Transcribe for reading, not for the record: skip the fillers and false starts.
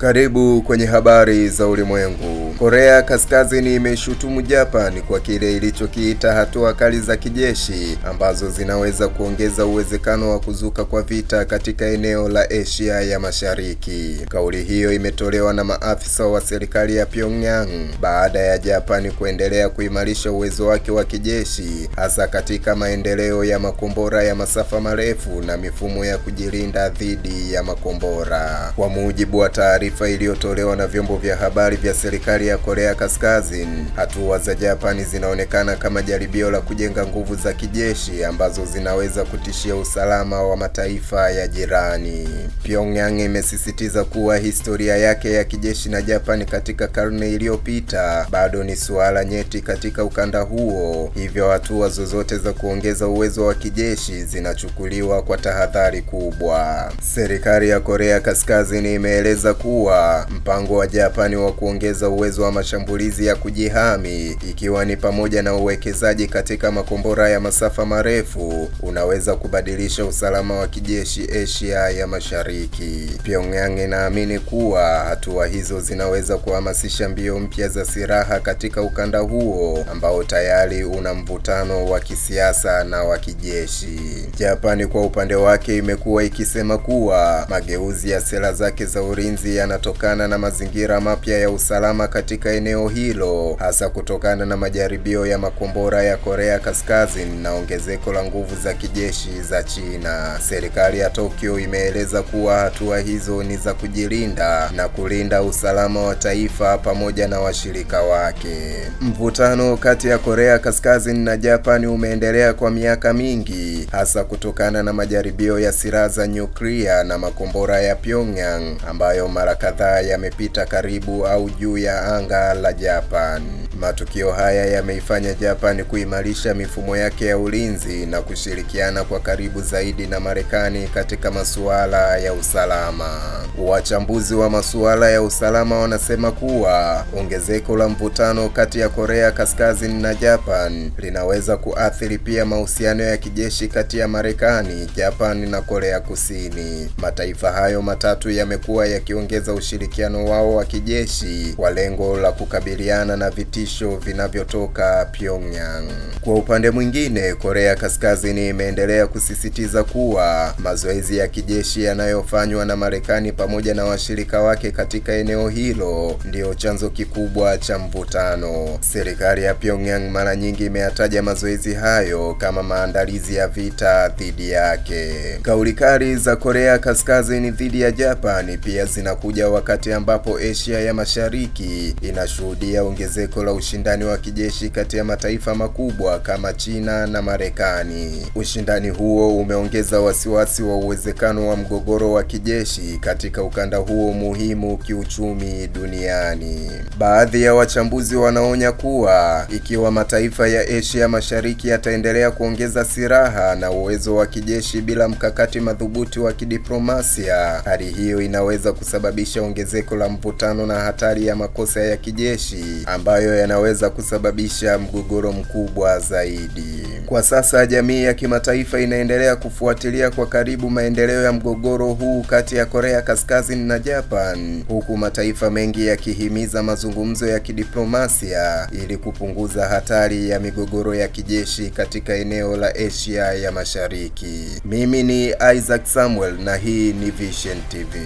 Karibu kwenye habari za ulimwengu. Korea Kaskazini imeshutumu Japan kwa kile ilichokiita hatua kali za kijeshi ambazo zinaweza kuongeza uwezekano wa kuzuka kwa vita katika eneo la Asia ya Mashariki. Kauli hiyo imetolewa na maafisa wa serikali ya Pyongyang baada ya Japan kuendelea kuimarisha uwezo wake wa kijeshi, hasa katika maendeleo ya makombora ya masafa marefu na mifumo ya kujilinda dhidi ya makombora. Kwa mujibu wa taarifa iliyotolewa na vyombo vya habari vya serikali ya Korea Kaskazini, hatua za Japani zinaonekana kama jaribio la kujenga nguvu za kijeshi ambazo zinaweza kutishia usalama wa mataifa ya jirani. Pyongyang imesisitiza kuwa historia yake ya kijeshi na Japani katika karne iliyopita bado ni suala nyeti katika ukanda huo, hivyo hatua zozote za kuongeza uwezo wa kijeshi zinachukuliwa kwa tahadhari kubwa. Serikali ya Korea Kaskazini imeeleza kuwa mpango wa Japani wa kuongeza uwezo wa mashambulizi ya kujihami, ikiwa ni pamoja na uwekezaji katika makombora ya masafa marefu, unaweza kubadilisha usalama wa kijeshi Asia ya Mashariki. Pyongyang inaamini kuwa hatua hizo zinaweza kuhamasisha mbio mpya za silaha katika ukanda huo ambao tayari una mvutano wa kisiasa na wa kijeshi. Japani kwa upande wake imekuwa ikisema kuwa mageuzi ya sera zake za ulinzi yanatokana na mazingira mapya ya usalama katika eneo hilo, hasa kutokana na majaribio ya makombora ya Korea Kaskazini na ongezeko la nguvu za kijeshi za China. Serikali ya Tokyo imeeleza kuwa hatua hizo ni za kujilinda na kulinda usalama wa taifa pamoja na washirika wake. Mvutano kati ya Korea Kaskazini na Japani umeendelea kwa miaka mingi, hasa kutokana na majaribio ya silaha za nyuklia na makombora ya Pyongyang ambayo mara kadhaa yamepita karibu au juu ya anga la Japan. Matukio haya yameifanya Japan kuimarisha mifumo yake ya ulinzi na kushirikiana kwa karibu zaidi na Marekani katika masuala ya usalama. Wachambuzi wa masuala ya usalama wanasema kuwa ongezeko la mvutano kati ya Korea Kaskazini na Japan linaweza kuathiri pia mahusiano ya kijeshi kati ya Marekani, Japan na Korea Kusini. Mataifa hayo matatu yamekuwa yakiongeza ushirikiano wao wa kijeshi kwa lengo la kukabiliana na vitisho vinavyotoka Pyongyang. Kwa upande mwingine, Korea Kaskazini imeendelea kusisitiza kuwa mazoezi ya kijeshi yanayofanywa na Marekani pamoja na washirika wake katika eneo hilo ndio chanzo kikubwa cha mvutano. Serikali ya Pyongyang mara nyingi imeyataja mazoezi hayo kama maandalizi ya vita dhidi yake. Kauli kali za Korea Kaskazini dhidi ya Japan pia zinakuja wakati ambapo Asia ya Mashariki inashuhudia ongezeko la ushindani wa kijeshi kati ya mataifa makubwa kama China na Marekani. Ushindani huo umeongeza wasiwasi wa uwezekano wa mgogoro wa kijeshi katika ukanda huo muhimu kiuchumi duniani. Baadhi ya wachambuzi wanaonya kuwa ikiwa mataifa ya Asia Mashariki yataendelea kuongeza silaha na uwezo wa kijeshi bila mkakati madhubuti wa kidiplomasia, hali hiyo inaweza kusababisha ongezeko la mvutano na hatari ya makosa ya kijeshi ambayo yanaweza kusababisha mgogoro mkubwa zaidi. Kwa sasa jamii ya kimataifa inaendelea kufuatilia kwa karibu maendeleo ya mgogoro huu kati ya Korea Kaskazini na Japan, huku mataifa mengi yakihimiza mazungumzo ya kidiplomasia ili kupunguza hatari ya migogoro ya kijeshi katika eneo la Asia ya Mashariki. Mimi ni Isaac Samuel na hii ni Vision TV.